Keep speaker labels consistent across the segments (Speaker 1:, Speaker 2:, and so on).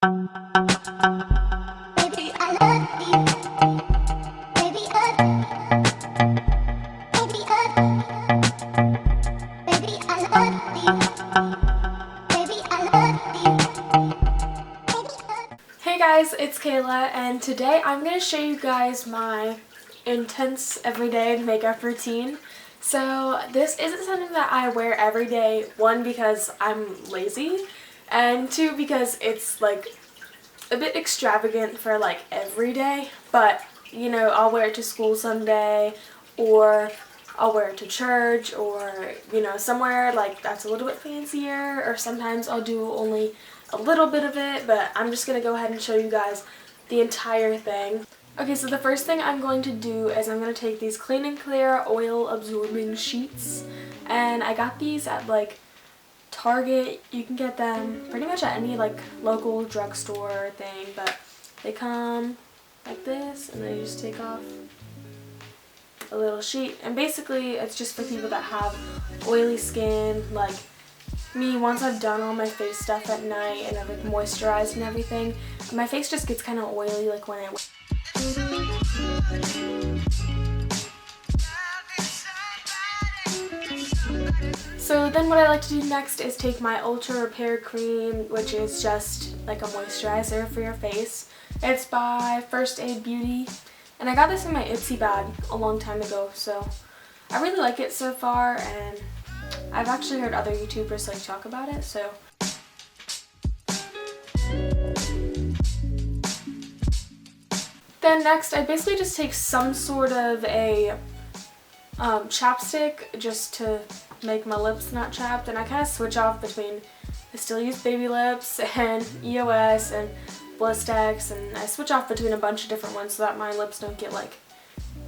Speaker 1: Hey guys, it's Kayla, and today I'm going to show you guys my intense everyday makeup routine. So this isn't something that I wear every day, one because I'm lazy, and two because it's like a bit extravagant for like every day, but you know, I'll wear it to school someday, or I'll wear it to church, or you know, somewhere like that's a little bit fancier, or sometimes I'll do only a little bit of it, but I'm just gonna go ahead and show you guys the entire thing. Okay, so the first thing I'm going to do is I'm going to take these Clean and Clear oil absorbing sheets, and I got these at like Target. You can get them pretty much at any like local drugstore thing, but they come like this, and then you just take off a little sheet, and basically it's just for people that have oily skin like me. Once I've done all my face stuff at night and I've like moisturized and everything, my face just gets kind of oily like when I So then what I like to do next is take my Ultra Repair Cream, which is just like a moisturizer for your face. It's by First Aid Beauty, and I got this in my Ipsy bag a long time ago, so I really like it so far, and I've actually heard other YouTubers like talk about it, so. Then next, I basically just take some sort of a chapstick just to make my lips not chapped, and I kind of switch off between, I still use Baby Lips and EOS and Blistex, and I switch off between a bunch of different ones so that my lips don't get like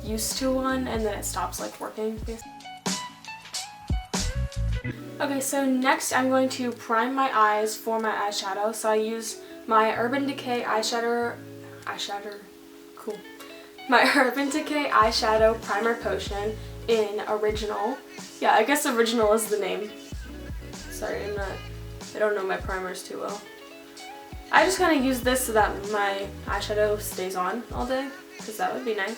Speaker 1: used to one and then it stops like working. Okay, so next I'm going to prime my eyes for my eyeshadow. So I use my Urban Decay my Urban Decay eyeshadow primer potion in Original. Yeah, I guess Original is the name. Sorry, I don't know my primers too well. I just kind of use this so that my eyeshadow stays on all day, because that would be nice.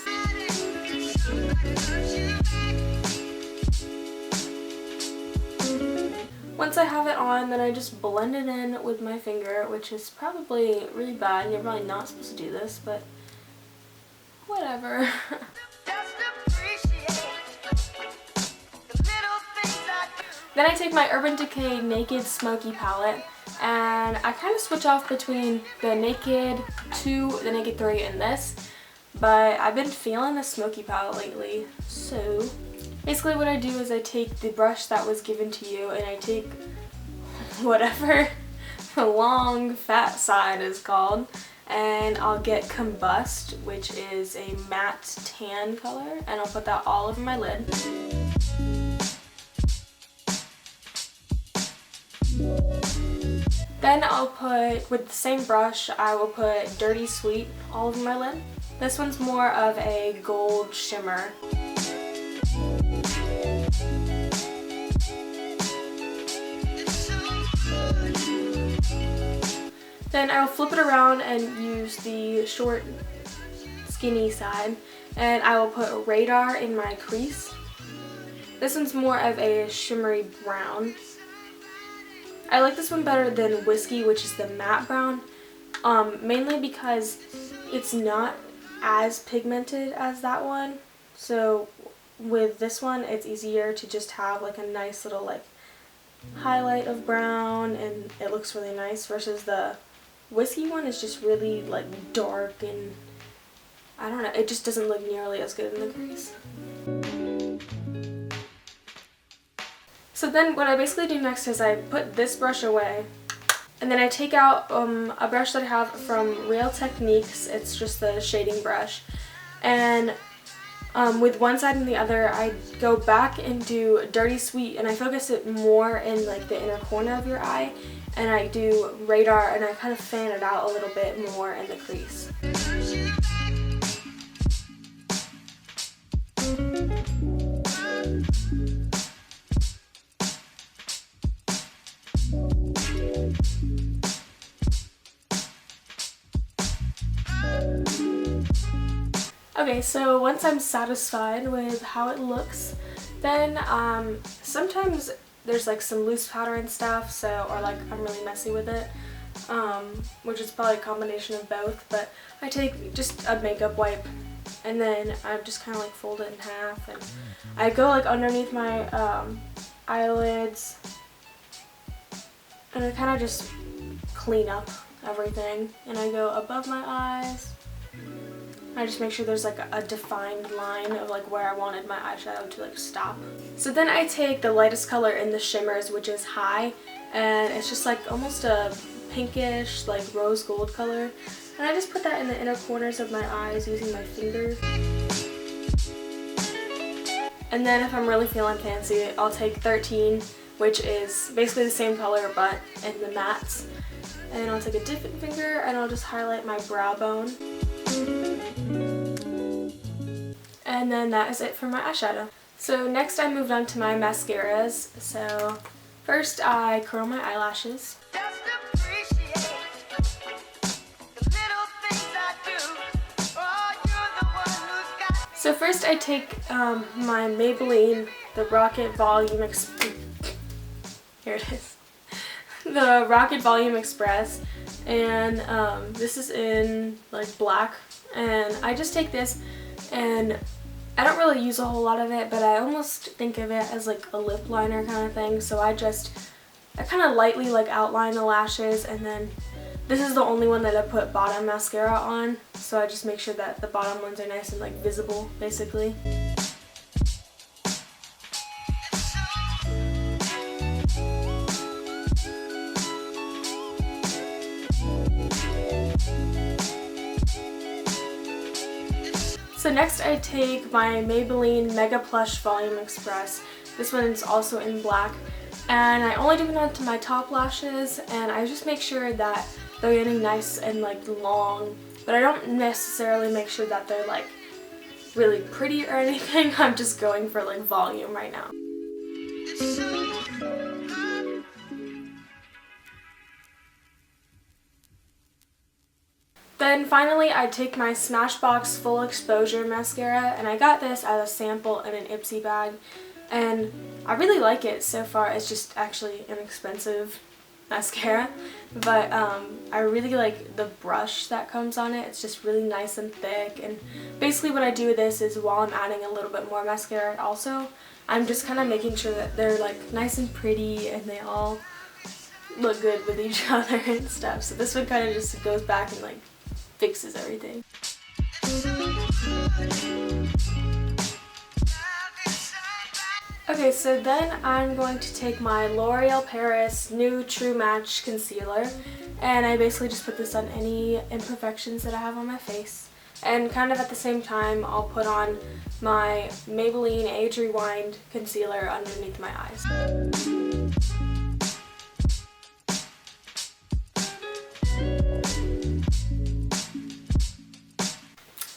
Speaker 1: Once I have it on, then I just blend it in with my finger, which is probably really bad. You're probably not supposed to do this, but whatever. Then I take my Urban Decay Naked Smoky palette, and I kind of switch off between the Naked 2, the Naked 3, and this, but I've been feeling the Smoky palette lately, so basically what I do is I take the brush that was given to you, and I take whatever the long fat side is called, and I'll get Combust, which is a matte tan color, and I'll put that all over my lid. Then I'll put, with the same brush, I will put Dirty Sweet all over my lid. This one's more of a gold shimmer. Then I'll flip it around and use the short, skinny side, and I will put Radar in my crease. This one's more of a shimmery brown. I like this one better than Whiskey, which is the matte brown, mainly because it's not as pigmented as that one. So with this one, it's easier to just have like a nice little like highlight of brown, and it looks really nice, versus the Whiskey one is just really like dark, and I don't know, it just doesn't look nearly as good in the crease. So then what I basically do next is I put this brush away, and then I take out a brush that I have from Real Techniques. It's just the shading brush, and with one side and the other I go back and do Dirty Sweet, and I focus it more in like the inner corner of your eye, and I do Radar, and I kind of fan it out a little bit more in the crease. Okay, so once I'm satisfied with how it looks, then sometimes there's like some loose powder and stuff, so, or like I'm really messy with it, which is probably a combination of both, but I take just a makeup wipe and then I just kind of like fold it in half, and I go like underneath my eyelids, and I kind of just clean up everything, and I go above my eyes. I just make sure there's like a defined line of like where I wanted my eyeshadow to like stop. So then I take the lightest color in the shimmers, which is High, and it's just like almost a pinkish like rose gold color, and I just put that in the inner corners of my eyes using my finger. And then if I'm really feeling fancy, I'll take 13, which is basically the same color but in the mattes, and I'll take a different finger and I'll just highlight my brow bone. And then that is it for my eyeshadow. So next I moved on to my mascaras. So first I curl my eyelashes. So first I take my Maybelline, the Rocket Volume here it is. The Rocket Volume Express, and this is in like black, and I just take this, and I don't really use a whole lot of it, but I almost think of it as like a lip liner kind of thing. So I kind of lightly like outline the lashes, and then this is the only one that I put bottom mascara on, so I just make sure that the bottom ones are nice and like visible basically. So next I take my Maybelline Mega Plush Volume Express. This one is also in black, and I only do it onto my top lashes, and I just make sure that they're getting nice and like long, but I don't necessarily make sure that they're like really pretty or anything. I'm just going for like volume right now. Then finally I take my Smashbox Full Exposure Mascara, and I got this as a sample in an Ipsy bag, and I really like it so far. It's just actually an expensive mascara, but I really like the brush that comes on it. It's just really nice and thick, and basically what I do with this is while I'm adding a little bit more mascara also, I'm just kind of making sure that they're like nice and pretty and they all look good with each other and stuff. So this one kind of just goes back and like fixes everything. Okay, so then I'm going to take my L'Oreal Paris New True Match Concealer, and I basically just put this on any imperfections that I have on my face. And kind of at the same time, I'll put on my Maybelline Age Rewind Concealer underneath my eyes.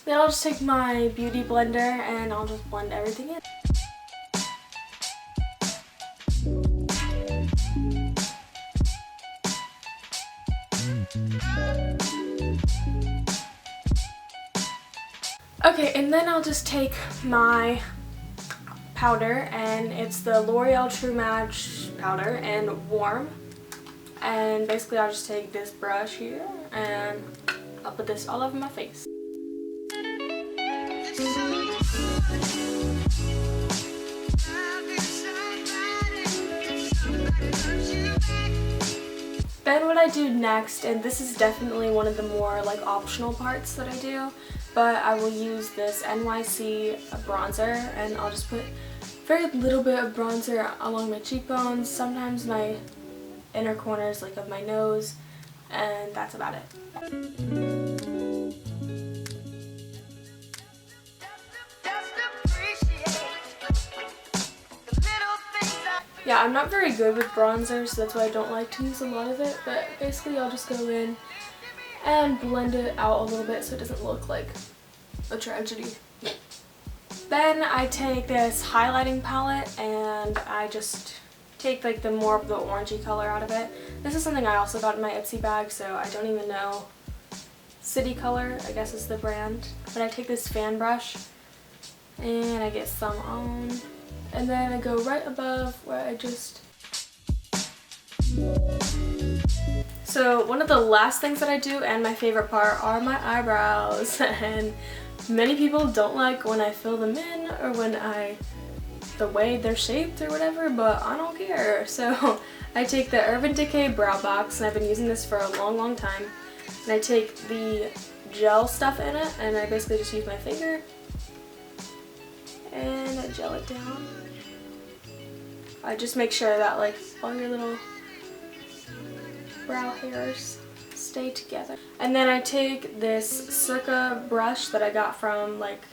Speaker 1: Then I'll just take my beauty blender and I'll just blend everything in. Okay, and then I'll just take my powder, and it's the L'Oreal True Match powder and Warm. And basically I'll just take this brush here and I'll put this all over my face. Then what I do next, and this is definitely one of the more like optional parts that I do, but I will use this NYC bronzer, and I'll just put very little bit of bronzer along my cheekbones, sometimes my inner corners like of my nose, and that's about it. Yeah, I'm not very good with bronzer, so that's why I don't like to use a lot of it, but basically I'll just go in and blend it out a little bit so it doesn't look like a tragedy. Then I take this highlighting palette and I just take like the more of the orangey color out of it. This is something I also got in my Ipsy bag, so I don't even know City Color, I guess is the brand. But I take this fan brush and I get some on. And then I go right above where I just... So one of the last things that I do, and my favorite part, are my eyebrows. And many people don't like when I fill them in or when the way they're shaped or whatever, but I don't care. So I take the Urban Decay Brow Box, and I've been using this for a long time. And I take the gel stuff in it, and I basically just use my finger and I gel it down. I just make sure that like all your little brow hairs stay together. And then I take this Circa brush that I got from like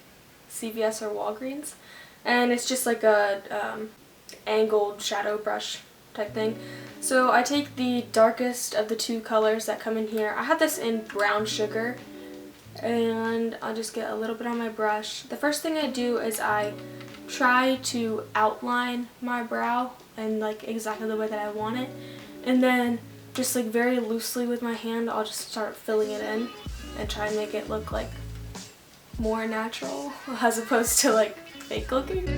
Speaker 1: CVS or Walgreens, and it's just like a angled shadow brush type thing. So I take the darkest of the two colors that come in here. I have this in brown sugar, and I'll just get a little bit on my brush. The first thing I do is I try to outline my brow and like exactly the way that I want it, and then just like very loosely with my hand I'll just start filling it in and try and make it look like more natural as opposed to like fake looking.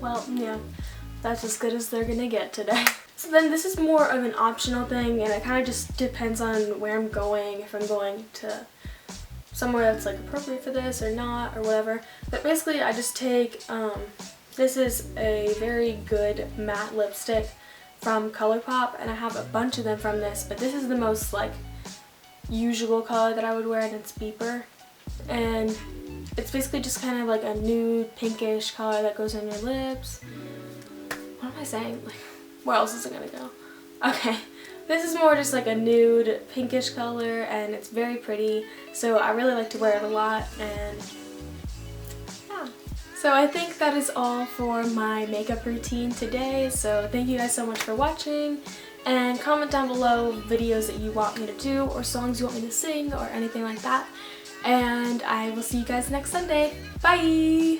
Speaker 1: Well, yeah, that's as good as they're gonna get today. So then this is more of an optional thing, and it kind of just depends on where I'm going, if I'm going to somewhere that's like appropriate for this or not or whatever. But basically I just take, this is a very good matte lipstick from ColourPop, and I have a bunch of them from this, but this is the most like usual color that I would wear, and it's Beeper. And it's basically just kind of like a nude pinkish color that goes on your lips. What am I saying? Like, where else is it gonna go? Okay, this is more just like a nude pinkish color, and it's very pretty, so I really like to wear it a lot. And yeah, so I think that is all for my makeup routine today. So thank you guys so much for watching, and comment down below videos that you want me to do or songs you want me to sing or anything like that. And I will see you guys next Sunday. Bye!